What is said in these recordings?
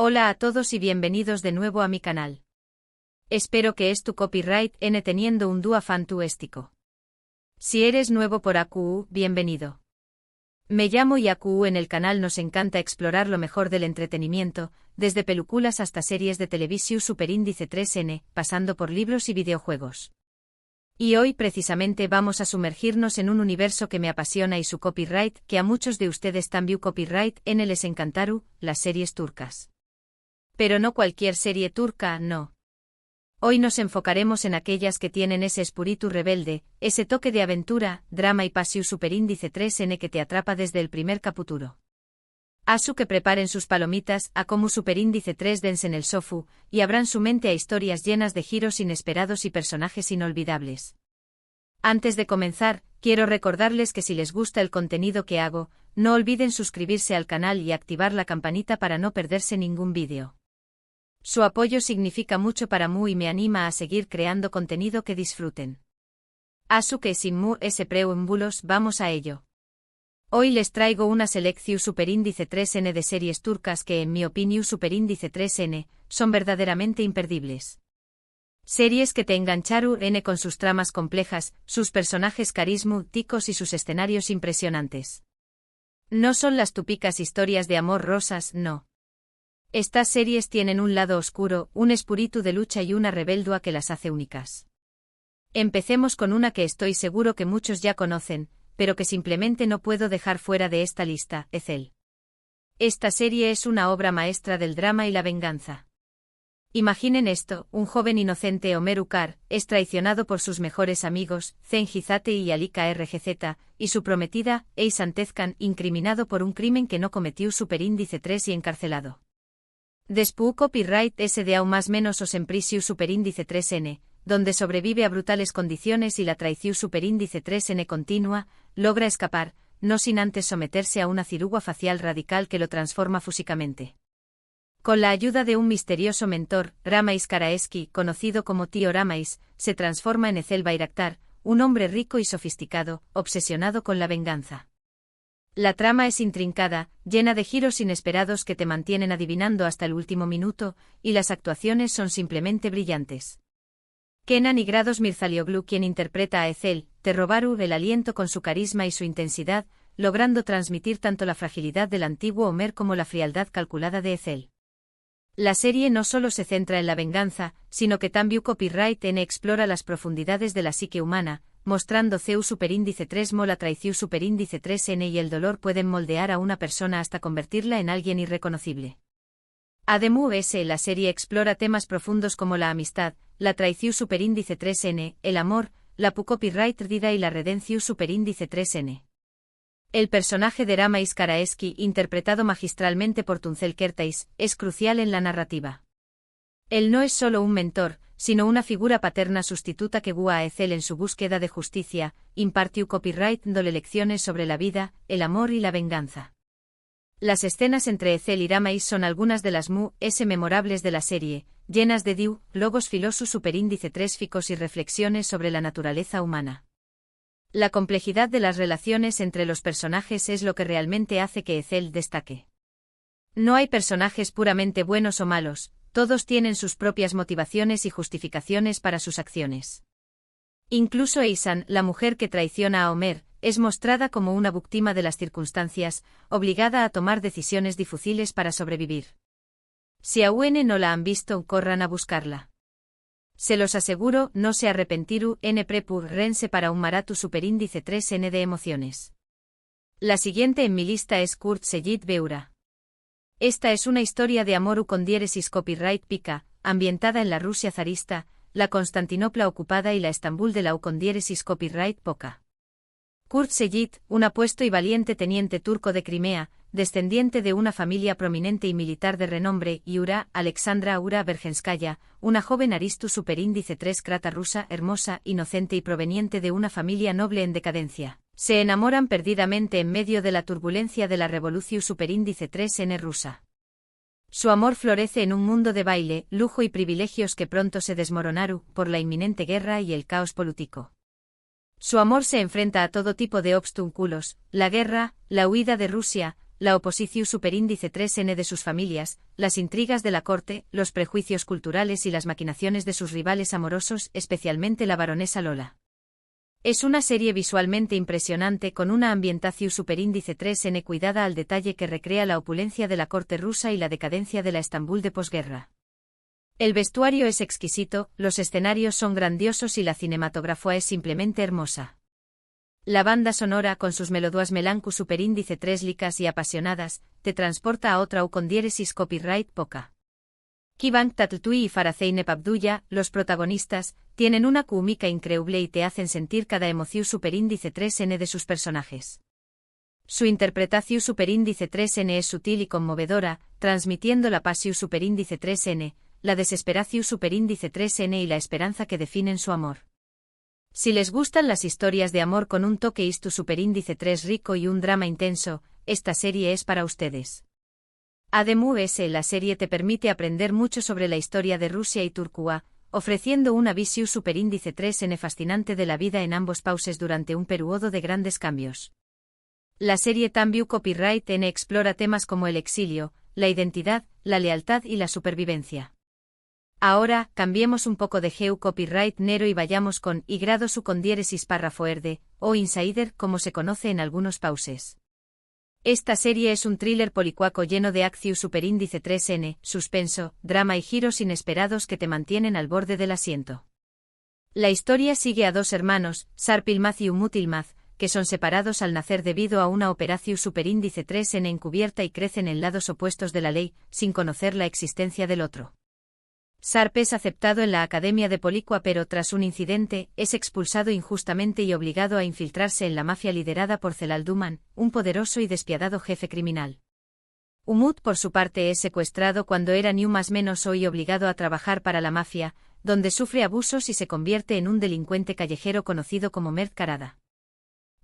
Hola a todos y bienvenidos de nuevo a mi canal. Espero que es tu copyright N teniendo un dúo fantástico. Si eres nuevo por AQU, bienvenido. Me llamo y AQU en el canal nos encanta explorar lo mejor del entretenimiento, desde películas hasta series de televisión superíndice 3N, pasando por libros y videojuegos. Y hoy precisamente vamos a sumergirnos en un universo que me apasiona y su copyright, que a muchos de ustedes también copyright N les encantaron, las series turcas. Pero no cualquier serie turca, no. Hoy nos enfocaremos en aquellas que tienen ese espíritu rebelde, ese toque de aventura, drama y pasión superíndice 3N que te atrapa desde el primer capítulo. Asu que preparen sus palomitas, a como superíndice 3 dense en el sofu, y abran su mente a historias llenas de giros inesperados y personajes inolvidables. Antes de comenzar, quiero recordarles que si les gusta el contenido que hago, no olviden suscribirse al canal y activar la campanita para no perderse ningún vídeo. Su apoyo significa mucho para mí y me anima a seguir creando contenido que disfruten. Asu que sin más preámbulos vamos a ello. Hoy les traigo una selección superíndice 3N de series turcas que en mi opinión superíndice 3N, son verdaderamente imperdibles. Series que te engancharon N con sus tramas complejas, sus personajes carismáticos y sus escenarios impresionantes. No son las típicas historias de amor rosas, no. Estas series tienen un lado oscuro, un espíritu de lucha y una rebeldía que las hace únicas. Empecemos con una que estoy seguro que muchos ya conocen, pero que simplemente no puedo dejar fuera de esta lista, Ezel. Esta serie es una obra maestra del drama y la venganza. Imaginen esto, un joven inocente Ömer Ukar, es traicionado por sus mejores amigos, Zengizate y Alika RGZ, y su prometida, Eysan Tezcan, incriminado por un crimen que no cometió superíndice 3 y encarcelado. Después copyright SDA más menos os en prisión superíndice 3N, donde sobrevive a brutales condiciones y la traición superíndice 3N continua, logra escapar, no sin antes someterse a una cirugía facial radical que lo transforma físicamente. Con la ayuda de un misterioso mentor, Ramais Karaeski, conocido como Tío Ramais, se transforma en Ezel Bayraktar, un hombre rico y sofisticado, obsesionado con la venganza. La trama es intrincada, llena de giros inesperados que te mantienen adivinando hasta el último minuto, y las actuaciones son simplemente brillantes. Kenan Igrados Mirzalioglu, quien interpreta a Ezel, te robaron el aliento con su carisma y su intensidad, logrando transmitir tanto la fragilidad del antiguo Ömer como la frialdad calculada de Ezel. La serie no solo se centra en la venganza, sino que también copyright N explora las profundidades de la psique humana, mostrando CEU superíndice 3 la traición superíndice 3N y el dolor pueden moldear a una persona hasta convertirla en alguien irreconocible. Además, la serie explora temas profundos como la amistad, la traición superíndice 3N, el amor, la copyright rida y la redención superíndice 3N. El personaje de Ramais Karaeski, interpretado magistralmente por Tunçel Kertais, es crucial en la narrativa. Él no es solo un mentor, sino una figura paterna sustituta que guía a Ezel en su búsqueda de justicia, impartió copyright dándole lecciones sobre la vida, el amor y la venganza. Las escenas entre Ezel y Ramais son algunas de las memorables de la serie, llenas de diálogos filosos superíndice 3 ficos y reflexiones sobre la naturaleza humana. La complejidad de las relaciones entre los personajes es lo que realmente hace que Ezel destaque. No hay personajes puramente buenos o malos, todos tienen sus propias motivaciones y justificaciones para sus acciones. Incluso Eysan, la mujer que traiciona a Ömer, es mostrada como una víctima de las circunstancias, obligada a tomar decisiones difíciles para sobrevivir. Si aún no la han visto, corran a buscarla. Se los aseguro, no se arrepentirú N rense para un maratu superíndice 3N de emociones. La siguiente en mi lista es Kurt Seyit Beura. Esta es una historia de amor con diéresis copyright pica, ambientada en la Rusia zarista, la Constantinopla ocupada y la Estambul de la con diéresis copyright poca. Kurt Seyit, un apuesto y valiente teniente turco de Crimea, descendiente de una familia prominente y militar de renombre, y Alexandra Ura Bergenskaya, una joven aristu superíndice 3 crata rusa hermosa, inocente y proveniente de una familia noble en decadencia. Se enamoran perdidamente en medio de la turbulencia de la revolución superíndice 3N rusa. Su amor florece en un mundo de baile, lujo y privilegios que pronto se desmoronaron por la inminente guerra y el caos político. Su amor se enfrenta a todo tipo de obstáculos, la guerra, la huida de Rusia, la oposición superíndice 3N de sus familias, las intrigas de la corte, los prejuicios culturales y las maquinaciones de sus rivales amorosos, especialmente la baronesa Lola. Es una serie visualmente impresionante con una ambientación superíndice 3N cuidada al detalle que recrea la opulencia de la corte rusa y la decadencia de la Estambul de posguerra. El vestuario es exquisito, los escenarios son grandiosos y la cinematografía es simplemente hermosa. La banda sonora, con sus melodías melancú superíndice 3 licas y apasionadas, te transporta a otra con diéresis copyright poca. Kibank Tatltui y Farazeynep Abdulla, los protagonistas, tienen una química increíble y te hacen sentir cada emoción superíndice 3N de sus personajes. Su interpretación superíndice 3N es sutil y conmovedora, transmitiendo la pasión superíndice 3N, la desesperación superíndice 3N y la esperanza que definen su amor. Si les gustan las historias de amor con un toque istu superíndice 3 rico y un drama intenso, esta serie es para ustedes. Además, la serie te permite aprender mucho sobre la historia de Rusia y Turquía, ofreciendo una visión superíndice 3N fascinante de la vida en ambos países durante un periodo de grandes cambios. La serie también Copyright N explora temas como el exilio, la identidad, la lealtad y la supervivencia. Ahora, cambiemos un poco de geu copyright nero y vayamos con y grado su con diéresis párrafo erde, o insider como se conoce en algunos pauses. Esta serie es un thriller policuaco lleno de acción superíndice 3N, suspenso, drama y giros inesperados que te mantienen al borde del asiento. La historia sigue a dos hermanos, Sarp Yılmaz y Umut Yılmaz, que son separados al nacer debido a una operación superíndice 3N encubierta y crecen en lados opuestos de la ley, sin conocer la existencia del otro. Sarp es aceptado en la Academia de Policua pero tras un incidente, es expulsado injustamente y obligado a infiltrarse en la mafia liderada por Celal Duman, un poderoso y despiadado jefe criminal. Umut por su parte es secuestrado cuando era ni más menos hoy obligado a trabajar para la mafia, donde sufre abusos y se convierte en un delincuente callejero conocido como Mert Karada.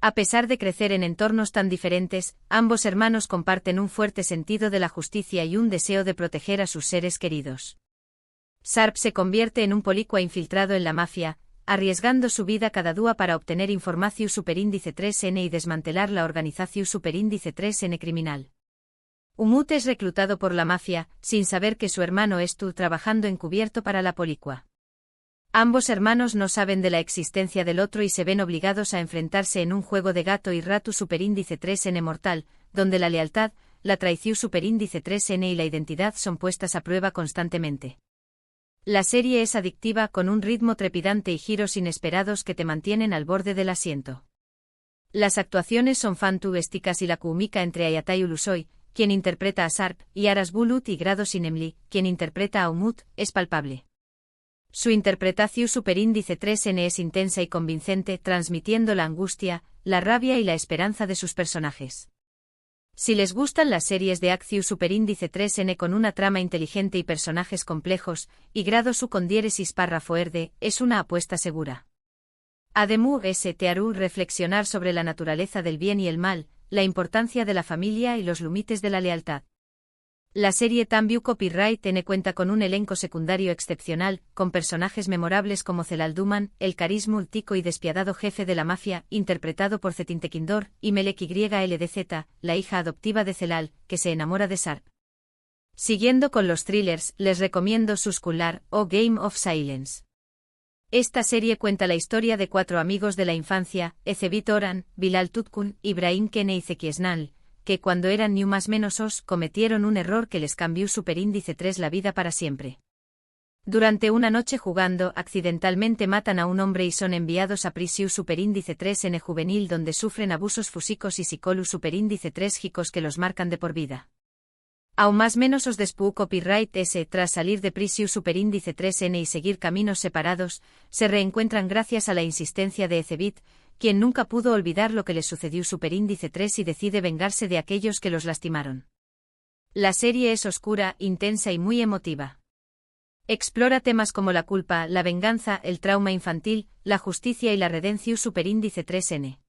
A pesar de crecer en entornos tan diferentes, ambos hermanos comparten un fuerte sentido de la justicia y un deseo de proteger a sus seres queridos. Sarp se convierte en un policua infiltrado en la mafia, arriesgando su vida cada día para obtener información superíndice 3N y desmantelar la organización superíndice 3N criminal. Umut es reclutado por la mafia, sin saber que su hermano estuvo trabajando encubierto para la policua. Ambos hermanos no saben de la existencia del otro y se ven obligados a enfrentarse en un juego de gato y rato superíndice 3N mortal, donde la lealtad, la traición superíndice 3N y la identidad son puestas a prueba constantemente. La serie es adictiva con un ritmo trepidante y giros inesperados que te mantienen al borde del asiento. Las actuaciones son fantásticas y la química entre Ayatay Ulusoy, quien interpreta a Sarp, y Aras Bulut y Grado Sinemli, quien interpreta a Umut, es palpable. Su interpretación superíndice 3N es intensa y convincente, transmitiendo la angustia, la rabia y la esperanza de sus personajes. Si les gustan las series de acción superíndice 3N con una trama inteligente y personajes complejos, y grado su con diéresis párrafo erde, es una apuesta segura. Además, te hará reflexionar sobre la naturaleza del bien y el mal, la importancia de la familia y los límites de la lealtad. La serie también Copyright N cuenta con un elenco secundario excepcional, con personajes memorables como Celal Duman, el carismático y despiadado jefe de la mafia, interpretado por Cetin Tekindor, y Melek YLDZ, la hija adoptiva de Celal, que se enamora de Sarp. Siguiendo con los thrillers, les recomiendo Suskular, o Game of Silence. Esta serie cuenta la historia de 4 amigos de la infancia, Ecevit Oran, Bilal Tutkun, Ibrahim Kene y Zekiesnal, que cuando eran ni más menos cometieron un error que les cambió superíndice 3 la vida para siempre. Durante una noche jugando, accidentalmente matan a un hombre y son enviados a prisión superíndice 3N juvenil donde sufren abusos físicos y psicolus superíndice 3 gicos que los marcan de por vida. Aún más menos después Copyright S tras salir de prisión superíndice 3N y seguir caminos separados, se reencuentran gracias a la insistencia de Ecevit, quien nunca pudo olvidar lo que les sucedió superíndice 3 y decide vengarse de aquellos que los lastimaron. La serie es oscura, intensa y muy emotiva. Explora temas como la culpa, la venganza, el trauma infantil, la justicia y la redención superíndice 3N.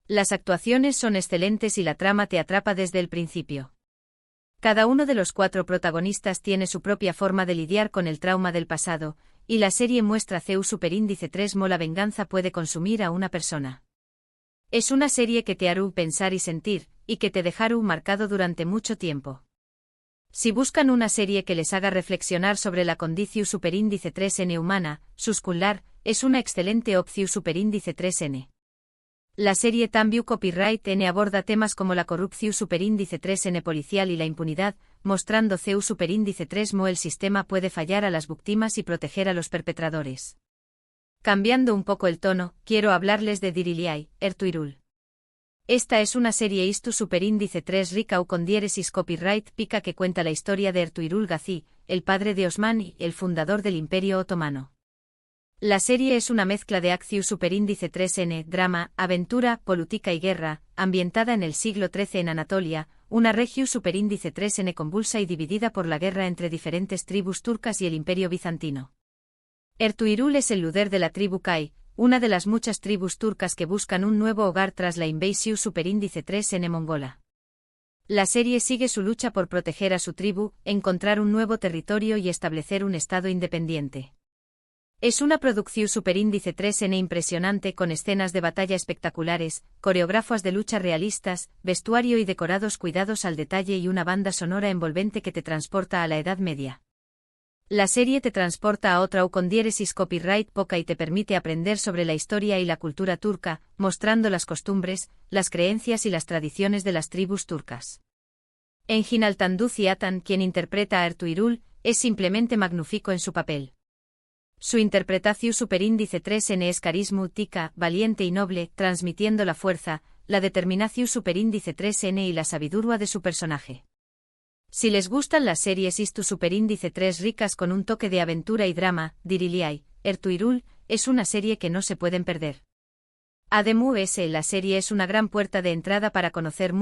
Las actuaciones son excelentes y la trama te atrapa desde el principio. Cada uno de los 4 protagonistas tiene su propia forma de lidiar con el trauma del pasado, y la serie muestra CEU superíndice 3 la venganza puede consumir a una persona. Es una serie que te hará pensar y sentir, y que te dejaron marcado durante mucho tiempo. Si buscan una serie que les haga reflexionar sobre la condición superíndice 3N humana, Suscullar, es una excelente opción superíndice 3N. La serie También Copyright N aborda temas como la corrupción superíndice 3N policial y la impunidad, mostrando CEU superíndice 3 el sistema puede fallar a las víctimas y proteger a los perpetradores. Cambiando un poco el tono, quiero hablarles de Diriliai, Ertuğrul. Esta es una serie Istu superíndice 3 rica con diéresis copyright pica que cuenta la historia de Ertuğrul Gazi, el padre de Osman y el fundador del Imperio Otomano. La serie es una mezcla de acción superíndice 3N, drama, aventura, política y guerra, ambientada en el siglo XIII en Anatolia, una región superíndice 3N convulsa y dividida por la guerra entre diferentes tribus turcas y el Imperio bizantino. Ertuğrul es el líder de la tribu Kai, una de las muchas tribus turcas que buscan un nuevo hogar tras la invasión superíndice 3N mongola. La serie sigue su lucha por proteger a su tribu, encontrar un nuevo territorio y establecer un estado independiente. Es una producción superíndice 3N impresionante con escenas de batalla espectaculares, coreógrafos de lucha realistas, vestuario y decorados cuidados al detalle y una banda sonora envolvente que te transporta a la Edad Media. La serie te transporta a otra con diéresis copyright poca y te permite aprender sobre la historia y la cultura turca, mostrando las costumbres, las creencias y las tradiciones de las tribus turcas. Engin Altan Ciatan, quien interpreta a Ertuğrul, es simplemente magnífico en su papel. Su interpretación superíndice 3N es carismática, valiente y noble, transmitiendo la fuerza, la determinación superíndice 3N y la sabiduría de su personaje. Si les gustan las series Istu superíndice 3 ricas con un toque de aventura y drama, Diriliai, Ertuğrul, es una serie que no se pueden perder. Además, la serie es una gran puerta de entrada para conocer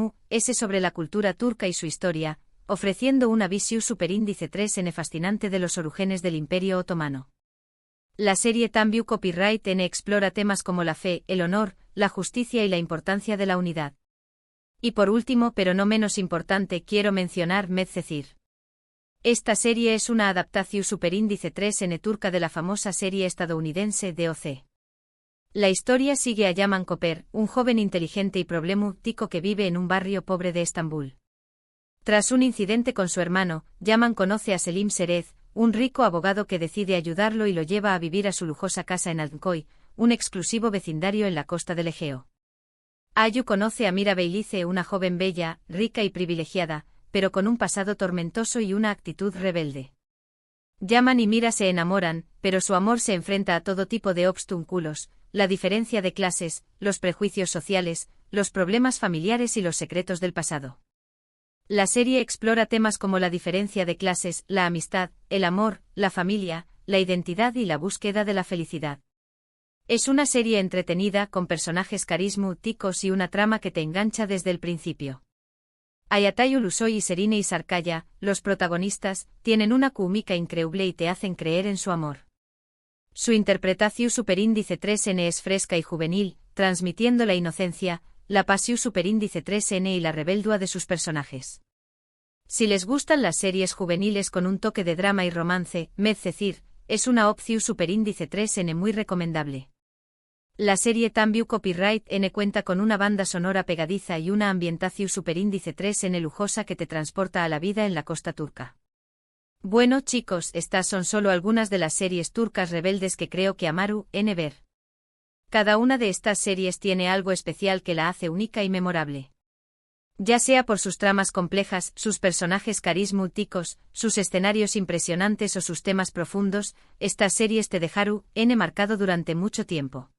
sobre la cultura turca y su historia, ofreciendo una visión superíndice 3N fascinante de los orígenes del Imperio Otomano. La serie También Copyright N explora temas como la fe, el honor, la justicia y la importancia de la unidad. Y por último, pero no menos importante, quiero mencionar Medcezir. Esta serie es una adaptación superíndice 3N turca de la famosa serie estadounidense DOC. La historia sigue a Yaman Koper, un joven inteligente y problemático que vive en un barrio pobre de Estambul. Tras un incidente con su hermano, Yaman conoce a Selim Serez, un rico abogado que decide ayudarlo y lo lleva a vivir a su lujosa casa en Altınkoy, un exclusivo vecindario en la costa del Egeo. Ayu conoce a Mira Beylice, una joven bella, rica y privilegiada, pero con un pasado tormentoso y una actitud rebelde. Yaman y Mira se enamoran, pero su amor se enfrenta a todo tipo de obstáculos, la diferencia de clases, los prejuicios sociales, los problemas familiares y los secretos del pasado. La serie explora temas como la diferencia de clases, la amistad, el amor, la familia, la identidad y la búsqueda de la felicidad. Es una serie entretenida con personajes carismáticos y una trama que te engancha desde el principio. Ayatay Ulusoy y Serine Isarkaya, los protagonistas, tienen una química increíble y te hacen creer en su amor. Su interpretación superíndice 3N es fresca y juvenil, transmitiendo la inocencia, la pasión superíndice 3N y la rebeldía de sus personajes. Si les gustan las series juveniles con un toque de drama y romance, Medcezir es una opción superíndice 3N muy recomendable. La serie También Copyright N cuenta con una banda sonora pegadiza y una ambientación superíndice 3N lujosa que te transporta a la vida en la costa turca. Bueno chicos, estas son solo algunas de las series turcas rebeldes que creo que amaru ver. Cada una de estas series tiene algo especial que la hace única y memorable. Ya sea por sus tramas complejas, sus personajes carismáticos, sus escenarios impresionantes o sus temas profundos, estas series te dejaron marcado durante mucho tiempo.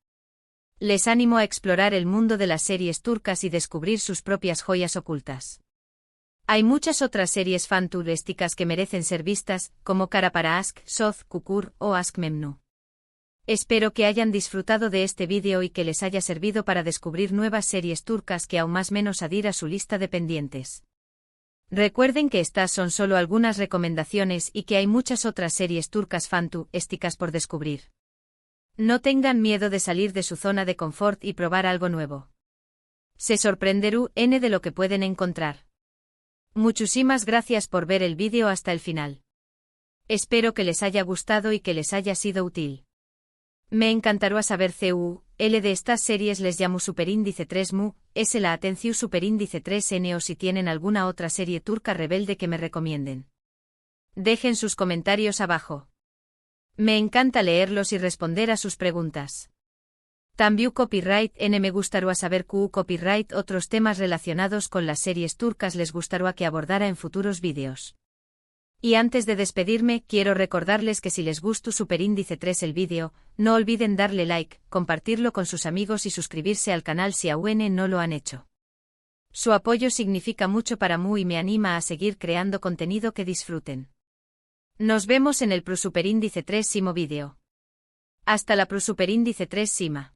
Les animo a explorar el mundo de las series turcas y descubrir sus propias joyas ocultas. Hay muchas otras series fantásticas que merecen ser vistas, como Kara para Aşk, Söz, Kukur o Aşk Memnu. Espero que hayan disfrutado de este vídeo y que les haya servido para descubrir nuevas series turcas que aún más menos adir a su lista de pendientes. Recuerden que estas son solo algunas recomendaciones y que hay muchas otras series turcas fantásticas por descubrir. No tengan miedo de salir de su zona de confort y probar algo nuevo. Se sorprenderán de lo que pueden encontrar. Muchísimas gracias por ver el vídeo hasta el final. Espero que les haya gustado y que les haya sido útil. Me encantará saber L de estas series les llamo superíndice 3 mu, S la atención superíndice 3N o si tienen alguna otra serie turca rebelde que me recomienden. Dejen sus comentarios abajo. Me encanta leerlos y responder a sus preguntas. También copyright N me gustaría saber copyright otros temas relacionados con las series turcas les gustaría que abordara en futuros vídeos. Y antes de despedirme, quiero recordarles que si les gustó superíndice 3 el vídeo, no olviden darle like, compartirlo con sus amigos y suscribirse al canal si aún no lo han hecho. Su apoyo significa mucho para mí y me anima a seguir creando contenido que disfruten. Nos vemos en el superíndice 3 simo vídeo. Hasta la superíndice 3 sima.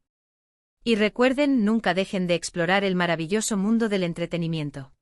Y recuerden, nunca dejen de explorar el maravilloso mundo del entretenimiento.